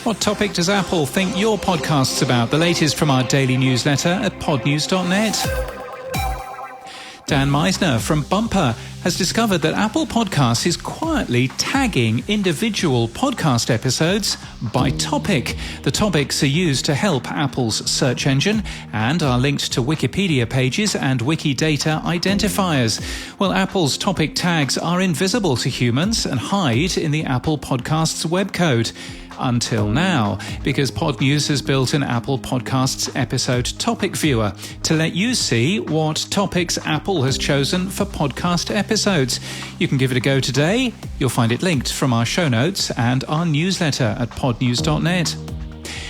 What topic does Apple think your podcast's about? The latest from our daily newsletter at podnews.net. Dan Meisner from Bumper has discovered that Apple Podcasts is quietly tagging individual podcast episodes by topic. The topics are used to help Apple's search engine and are linked to Wikipedia pages and Wikidata identifiers. Well, Apple's topic tags are invisible to humans and hide in the Apple Podcasts web code. Until now, because Podnews has built an Apple Podcasts episode topic viewer to let you see what topics Apple has chosen for podcast episodes. You can give it a go today. You'll find it linked from our show notes and our newsletter at podnews.net.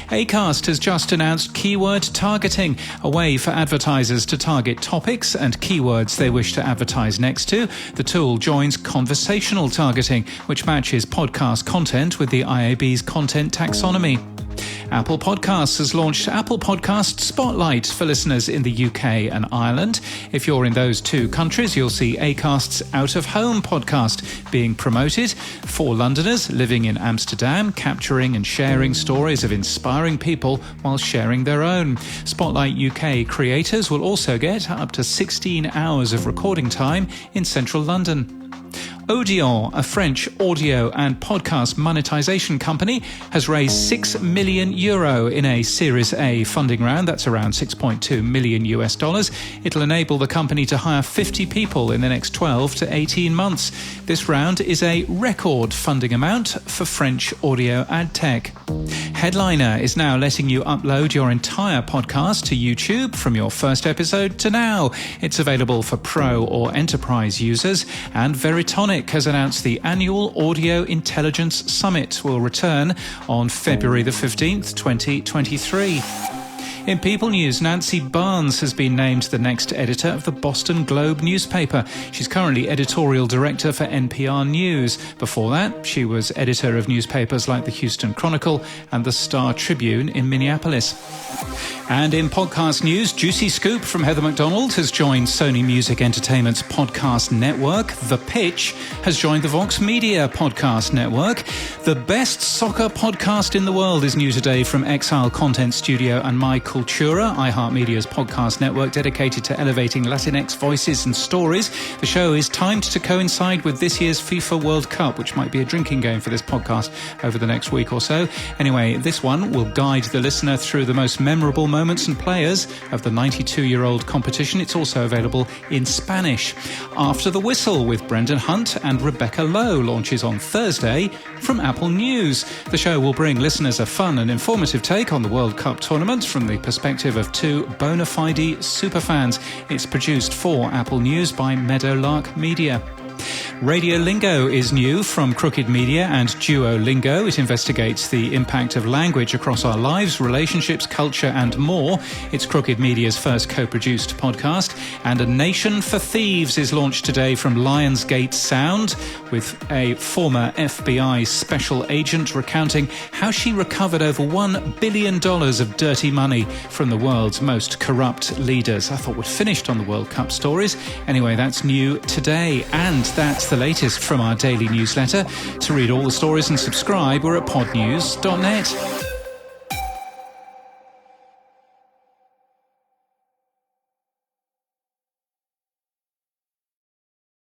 Acast has just announced keyword targeting, a way for advertisers to target topics and keywords they wish to advertise next to. The tool joins conversational targeting, which matches podcast content with the IAB's content taxonomy. Apple Podcasts has launched Apple Podcast Spotlight for listeners in the UK and Ireland. If you're in those two countries, you'll see Acast's Out of Home podcast being promoted for Londoners living in Amsterdam, capturing and sharing stories of inspiring people while sharing their own. Spotlight UK creators will also get up to 16 hours of recording time in central London. Audion, a French audio and podcast monetization company, has raised €6 million in a Series A funding round. That's around $6.2 million. It'll enable the company to hire 50 people in the next 12 to 18 months. This round is a record funding amount for French audio ad tech. Headliner is now letting you upload your entire podcast to YouTube from your first episode to now. It's available for Pro or Enterprise users, and Veritonic has announced the annual Audio Intelligence Summit will return on February the 15th, 2023. In People News, Nancy Barnes has been named the next editor of the Boston Globe newspaper. She's currently editorial director for NPR News. Before that, she was editor of newspapers like the Houston Chronicle and the Star Tribune in Minneapolis. And in podcast news, Juicy Scoop from Heather McDonald has joined Sony Music Entertainment's podcast network. The Pitch has joined the Vox Media podcast network. The best soccer podcast in the world is new today from Exile Content Studio and My Cultura, iHeartMedia's podcast network dedicated to elevating Latinx voices and stories. The show is timed to coincide with this year's FIFA World Cup, which might be a drinking game for this podcast over the next week or so. Anyway, this one will guide the listener through the most memorable moments and players of the 92-year-old competition. It's also available in Spanish. After the Whistle with Brendan Hunt and Rebecca Lowe launches on Thursday from Apple News. The show will bring listeners a fun and informative take on the World Cup tournament from the perspective of two bona fide superfans. It's produced for Apple News by Meadowlark Media. Radio Lingo is new from Crooked Media and Duolingo. It investigates the impact of language across our lives, relationships, culture, and more. It's Crooked Media's first co-produced podcast. And A Nation for Thieves is launched today from Lionsgate Sound, with a former FBI special agent recounting how she recovered over $1 billion of dirty money from the world's most corrupt leaders. I thought we'd finished on the World Cup stories. Anyway, that's new today. And that's the latest from our daily newsletter. To read all the stories and subscribe, we're at podnews.net.